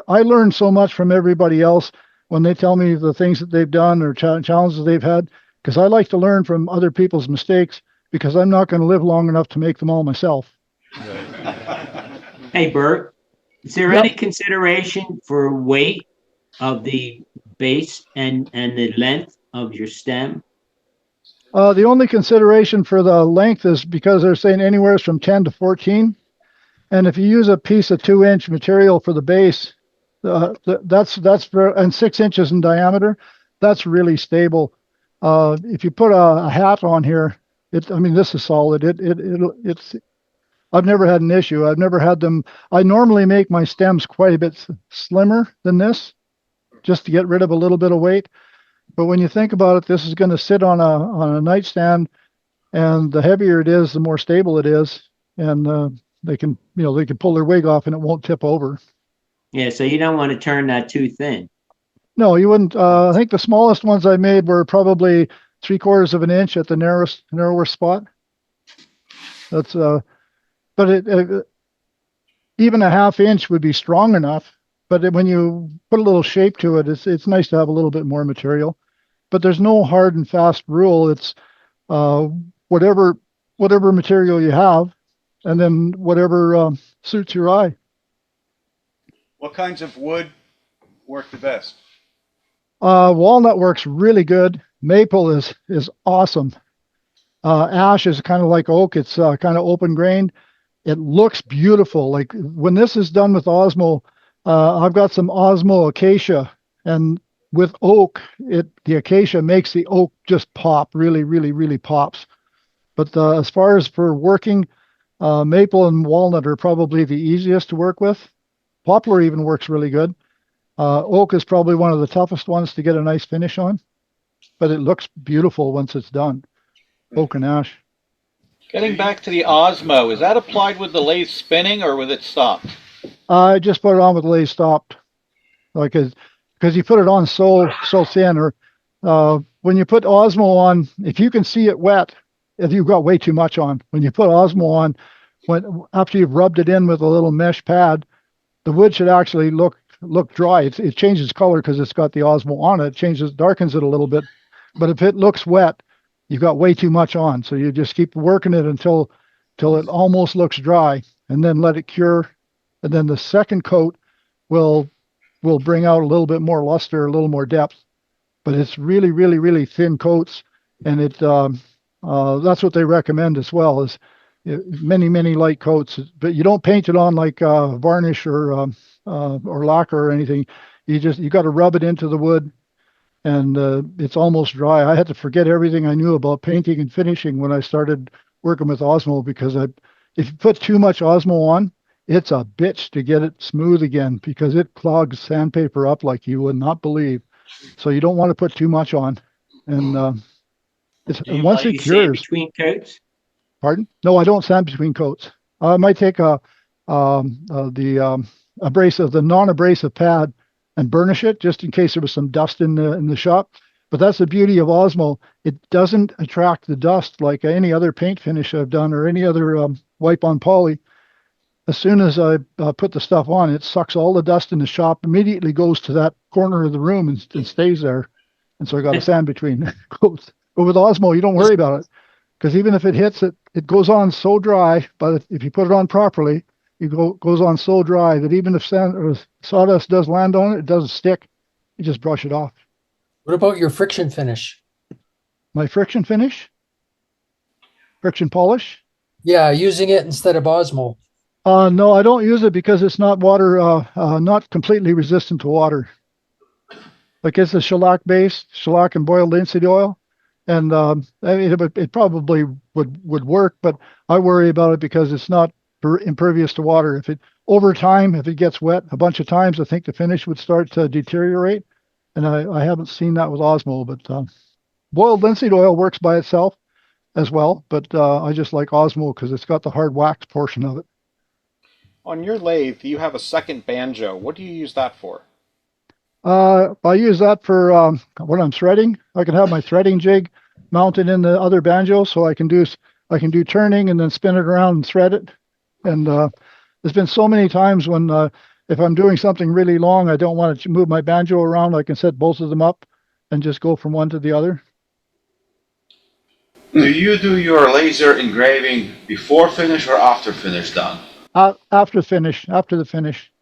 I learned so much from everybody else when they tell me the things that they've done or challenges they've had, because I like to learn from other people's mistakes because I'm not going to live long enough to make them all myself. Hey, Bert, is there any consideration for weight of the base and the length of your stem? The only consideration for the length is because they're saying anywhere from 10 to 14. And if you use a piece of 2-inch material for the base, that's for, and 6 inches in diameter, that's really stable. If you put a hat on here, I mean, this is solid. It's, I've never had an issue. I've never had them. I normally make my stems quite a bit slimmer than this, just to get rid of a little bit of weight. But when you think about it, this is going to sit on a nightstand, and the heavier it is, the more stable it is, and they can pull their wig off and it won't tip over. Yeah, so you don't want to turn that too thin. No, you wouldn't. I think the smallest ones I made were probably 3/4 of an inch at the narrower spot. That's but even a 1/2 inch would be strong enough. But when you put a little shape to it, it's nice to have a little bit more material. But there's no hard and fast rule. It's whatever material you have, and then whatever suits your eye. What kinds of wood work the best? Walnut works really good. Maple is awesome. Ash is kind of like oak. It's kind of open grained. It looks beautiful. Like when this is done with Osmo, I've got some Osmo acacia, and with oak, the acacia makes the oak just pop. Really, really, really pops. But as far as for working, maple and walnut are probably the easiest to work with. Poplar even works really good. Oak is probably one of the toughest ones to get a nice finish on, but it looks beautiful once it's done. Oak and ash. Getting back to the Osmo, is that applied with the lathe spinning or with it stopped? I just put it on with the lathe stopped, like because you put it on so thin. Or when you put Osmo on, if you can see it wet, if you've got way too much on, when you put Osmo on, after you've rubbed it in with a little mesh pad, the wood should actually look look dry. It changes color because it's got the Osmo on it. It changes, darkens it a little bit. But if it looks wet, you've got way too much on. So you just keep working it until it almost looks dry, and then let it cure. And then the second coat will bring out a little bit more luster, a little more depth. But it's really, really, really thin coats, and that's what they recommend as well, is many, many light coats. But you don't paint it on like varnish or lacquer or anything. You got to rub it into the wood, and it's almost dry. I had to forget everything I knew about painting and finishing when I started working with Osmo, because if you put too much Osmo on, it's a bitch to get it smooth again, because it clogs sandpaper up like you would not believe. So you don't want to put too much on, and once it You sand cures. between coats? Pardon? No, I don't sand between coats. I might take the non-abrasive pad and burnish it just in case there was some dust in the shop. But that's the beauty of Osmo. It doesn't attract the dust like any other paint finish I've done or any other wipe on poly. As soon as I put the stuff on, it sucks all the dust in the shop, immediately goes to that corner of the room and stays there. And so I got a sand between coats. But with Osmo, you don't worry about it, because even if it hits it, it goes on so dry. But if you put it on properly, goes on so dry that even if sand or sawdust does land on it, it doesn't stick. You just brush it off. What about your friction finish? My friction finish? Friction polish? Yeah, using it instead of Osmo. No, I don't use it because it's not not completely resistant to water. Like it's a shellac and boiled linseed oil, and it probably would work, but I worry about it because it's not impervious to water. Over time, if it gets wet a bunch of times, I think the finish would start to deteriorate, and I haven't seen that with Osmo. But boiled linseed oil works by itself as well, but I just like Osmo because it's got the hard wax portion of it. On your lathe, you have a second banjo. What do you use that for? I use that for when I'm threading. I can have my threading jig mounted in the other banjo, so I can do turning and then spin it around and thread it. And there's been so many times when if I'm doing something really long, I don't want to move my banjo around. I can set both of them up and just go from one to the other. Do you do your laser engraving before finish or after finish done? After the finish.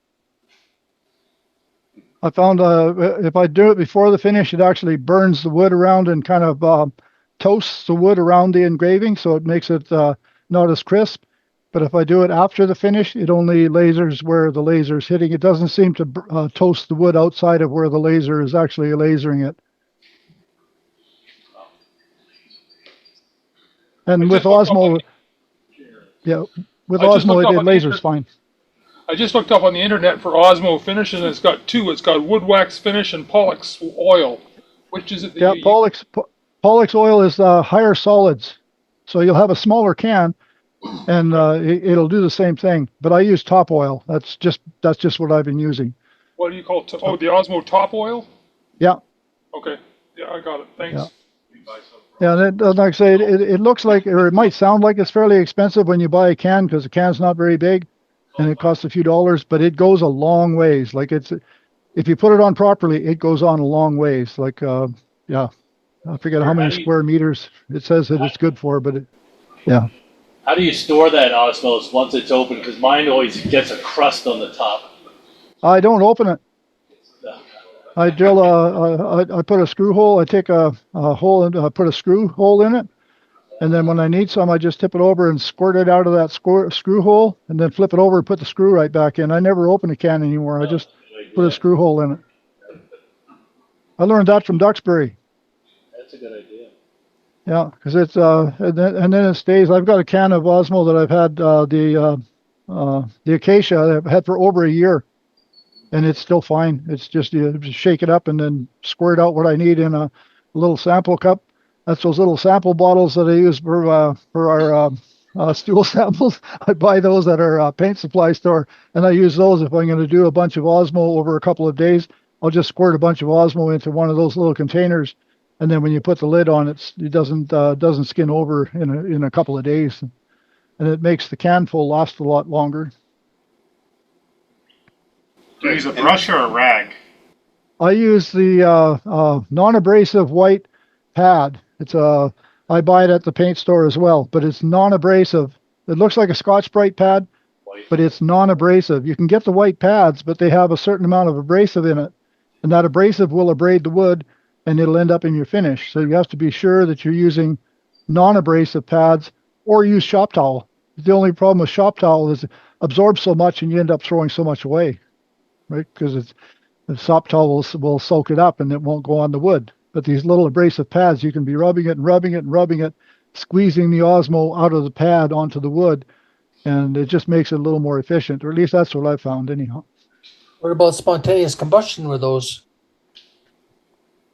I found if I do it before the finish, it actually burns the wood around and kind of toasts the wood around the engraving, so it makes it not as crisp. But if I do it after the finish, it only lasers where the laser is hitting. It doesn't seem to toast the wood outside of where the laser is actually lasering it. And with Osmo, with Osmo, it lasers fine. I just looked up on the internet for Osmo finishes, and it's got two. It's got wood wax finish and Pollux oil. Which is it that you use? Pollux oil is higher solids, so you'll have a smaller can, and it'll do the same thing. But I use top oil. That's just what I've been using. What do you call it? Oh, the Osmo top oil? Yeah. Okay. Yeah, I got it. Thanks. Yeah, and like I say, it looks like, or it might sound like it's fairly expensive when you buy a can, because the can's not very big, and it costs a few dollars, but it goes a long ways. Like if you put it on properly, it goes on a long ways. Like I forget how many square meters it says that it's good for, but yeah. How do you store that osmos once it's open? Because mine always gets a crust on the top. I don't open it. I drill I put a screw hole. I take a hole and put a screw hole in it, and then when I need some, I just tip it over and squirt it out of that screw hole, and then flip it over and put the screw right back in. I never open a can anymore. I just put a screw hole in it. I learned that from Duxbury. That's a good idea. Yeah, because it's and then it stays. I've got a can of Osmo that I've had the Acacia I've had for over a year, and it's still fine. It's just you just shake it up and then squirt out what I need in a little sample cup. That's those little sample bottles that I use for our stool samples. I buy those at our paint supply store, and I use those if I'm going to do a bunch of Osmo over a couple of days. I'll just squirt a bunch of Osmo into one of those little containers, and then when you put the lid on, it doesn't skin over in a couple of days, and it makes the can full last a lot longer. Do you use a brush or a rag? I use the non-abrasive white pad. I buy it at the paint store as well, but it's non-abrasive. It looks like a Scotch-Brite pad, but it's non-abrasive. You can get the white pads, but they have a certain amount of abrasive in it, and that abrasive will abrade the wood, and it'll end up in your finish. So you have to be sure that you're using non-abrasive pads or use shop towel. The only problem with shop towel is it absorbs so much, and you end up throwing so much away, right? Because the shop towel will soak it up, and it won't go on the wood. But these little abrasive pads, you can be rubbing it and rubbing it and rubbing it, squeezing the Osmo out of the pad onto the wood, and it just makes it a little more efficient, or at least that's what I found anyhow. What about spontaneous combustion with those?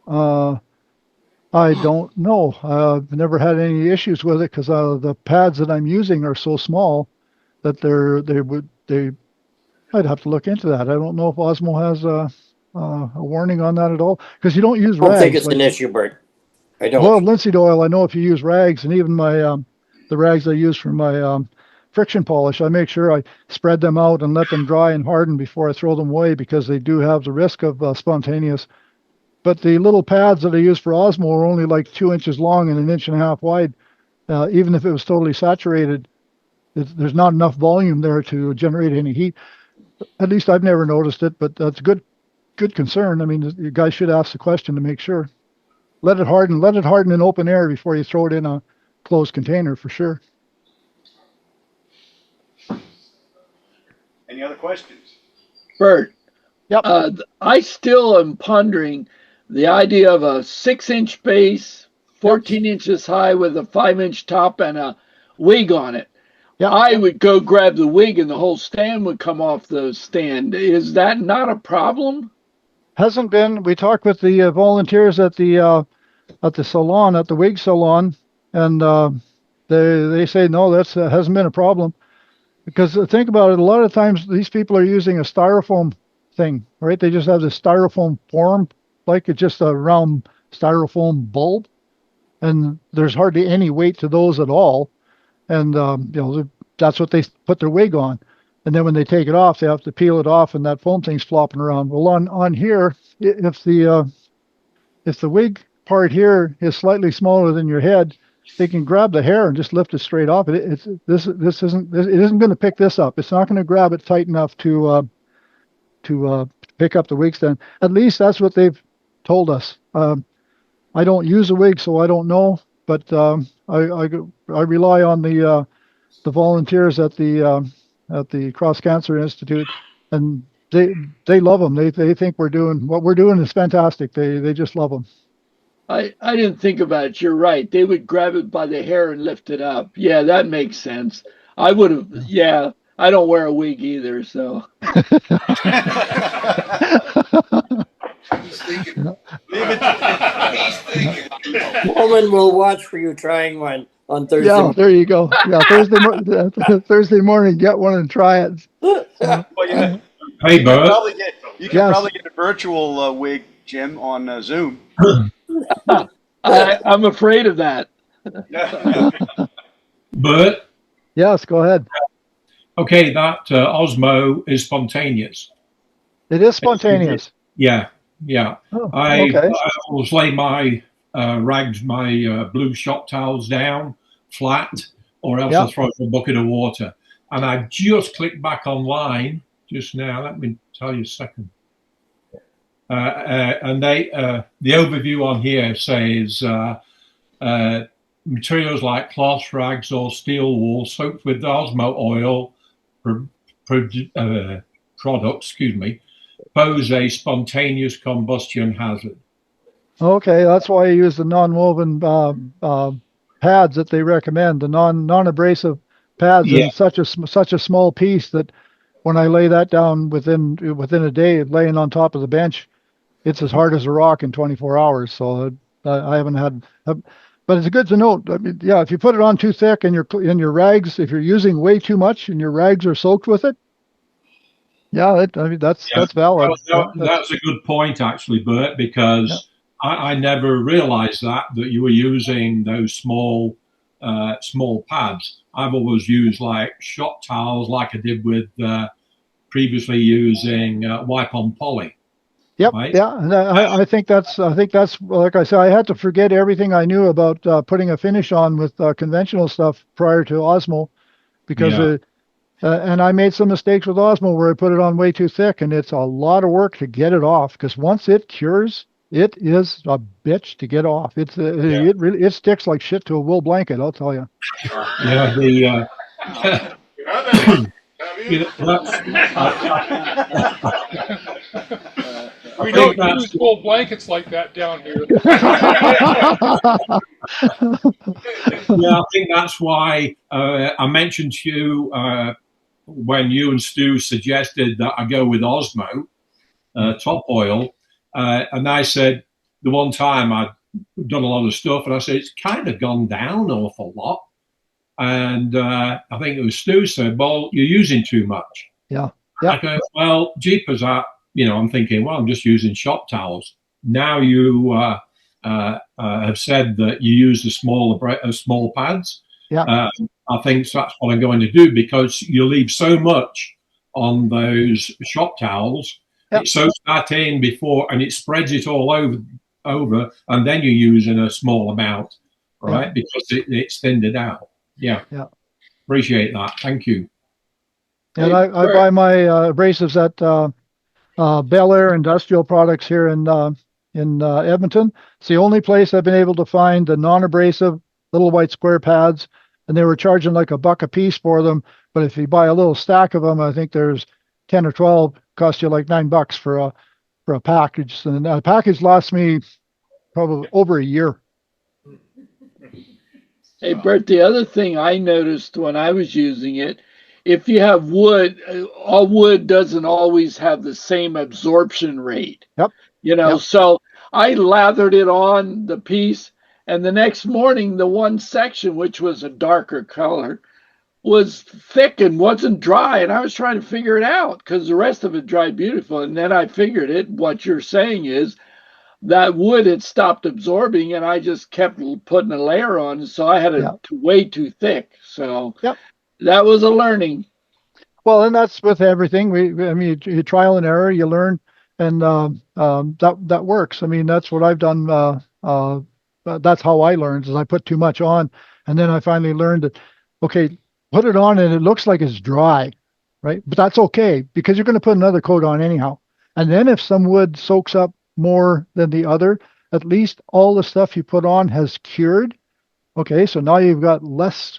I don't know. I've never had any issues with it because the pads that I'm using are so small that I'd have to look into that. I don't know if Osmo has a warning on that at all because you don't use I don't rags. think it's an issue, Bert. I don't. Well, linseed oil, I know if you use rags, and even my the rags I use for my friction polish, I make sure I spread them out and let them dry and harden before I throw them away because they do have the risk of spontaneous. But the little pads that I use for Osmo are only like 2 inches long and 1.5 inches wide. Even if it was totally saturated, there's not enough volume there to generate any heat. At least I've never noticed it, but that's good concern. I mean, you guys should ask the question to make sure. Let it harden. Let it harden in open air before you throw it in a closed container for sure. Any other questions? Bert. Yep. I still am pondering the idea of a 6-inch base, 14 inches high with a 5-inch top and a wig on it. Yeah. I would go grab the wig and the whole stand would come off the stand. Is that not a problem? Hasn't been. We talked with the volunteers at the salon, at the wig salon, and they say no, that hasn't been a problem. Because think about it, a lot of times these people are using a styrofoam thing, right? They just have this styrofoam form, like it's just a round styrofoam bulb, and there's hardly any weight to those at all. And that's what they put their wig on. And then when they take it off, they have to peel it off, and that foam thing's flopping around. Well, on here, if the wig part here is slightly smaller than your head, they can grab the hair and just lift it straight off. It isn't going to pick this up. It's not going to grab it tight enough to pick up the wig stand. At least that's what they've told us. I don't use a wig, so I don't know. But I rely on the volunteers at the Cross Cancer Institute, and they love them. They think what we're doing is fantastic. They just love them. I didn't think about it. You're right. They would grab it by the hair and lift it up. Yeah, that makes sense. I would have. Yeah, I don't wear a wig either, so. He's thinking. He's thinking. Woman will watch for you trying one on Thursday. Yeah, there you go. Yeah, Thursday morning, get one and try it. Well, Hey, Bert. You can probably get a virtual wig, Jim, on Zoom. I'm afraid of that. Bert? Yes, go ahead. Okay, that Osmo is spontaneous. It is spontaneous. Yeah. Oh, I okay. always lay my rags, my blue shop towels down flat, or else I throw a bucket of water. And I just clicked back online just now. Let me tell you a second. And the overview on here says materials like cloth, rags, or steel wool soaked with Osmo oil products, pose a spontaneous combustion hazard. Okay, that's why I use the non-woven pads that they recommend, the non-abrasive pads. Yeah. And such a small piece that when I lay that down within a day, laying on top of the bench, it's as hard as a rock in 24 hours. So I haven't had, but it's good to note. I mean, yeah, if you put it on too thick and your rags, if you're using way too much and your rags are soaked with it, that's valid. That's a good point, actually, Bert, because I never realized that you were using those small pads. I've always used like shop towels, like I did with previously using wipe on poly. Yep. Right? Yeah. And I think that's like I said, I had to forget everything I knew about putting a finish on with conventional stuff prior to Osmo because Yeah. and I made some mistakes with Osmo where I put it on way too thick, and it's a lot of work to get it off because once it cures, it is a bitch to get off. It really it sticks like shit to a wool blanket, I'll tell you. Yeah, the you know, that's, We don't use wool blankets like that down here. yeah, I think that's why I mentioned to you when you and Stu suggested that I go with Osmo top oil, and I said the one time I'd done a lot of stuff, and I said it's kind of gone down an awful lot. And I think it was Stu said, "Well, you're using too much." Yeah. Yeah. I go, well, jeepers, I'm thinking, well, I'm just using shop towels. Now you have said that you use the small pads. Yeah. I think that's what I'm going to do because you leave so much on those shop towels. Yep. It soaks that in before, and it spreads it all over, and then you're using a small amount, right? Yeah. Because it's thinned it out. Yeah. Yeah. Appreciate that. Thank you. And I buy my abrasives at Bel Air Industrial Products here in Edmonton. It's the only place I've been able to find the non-abrasive little white square pads, and they were charging like $1 a piece for them. But if you buy a little stack of them, I think there's 10 or 12, cost you like $9 for a package. And the package lasts me probably over a year. Hey, Bert, the other thing I noticed when I was using it, if you have wood, all wood doesn't always have the same absorption rate. Yep. Yep. So I lathered it on the piece, and the next morning, the one section, which was a darker color, was thick and wasn't dry. And I was trying to figure it out because the rest of it dried beautiful. And then I figured it. What you're saying is that wood had stopped absorbing, and I just kept putting a layer on, so I had it way too thick. So that was a learning. Well, and that's with everything. I mean, you trial and error, you learn, and that works. I mean, that's what I've done. That's how I learned, is I put too much on, and then I finally learned that, okay, put it on, and it looks like it's dry, right? But that's okay because you're going to put another coat on anyhow. And then if some wood soaks up more than the other, at least all the stuff you put on has cured. Okay, so now you've got less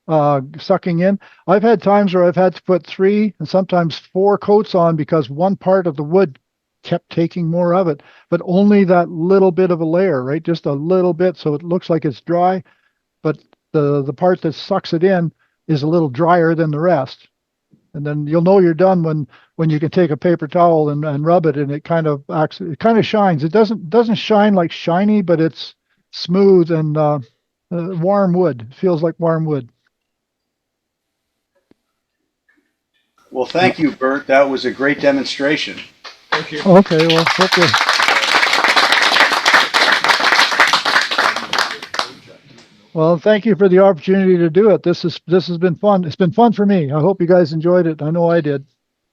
sucking in. I've had times where I've had to put 3 and sometimes 4 coats on because one part of the wood kept taking more of it, but only that little bit of a layer, right? Just a little bit, so it looks like it's dry, but the part that sucks it in is a little drier than the rest. And then you'll know you're done when you can take a paper towel and rub it, and it kind of shines. It doesn't shine like shiny, but it's smooth and warm wood. It feels like warm wood. Well, thank you, Bert. That was a great demonstration. Thank you. Okay, well, hopefully. Well, thank you for the opportunity to do it. This has been fun. It's been fun for me. I hope you guys enjoyed it. I know I did.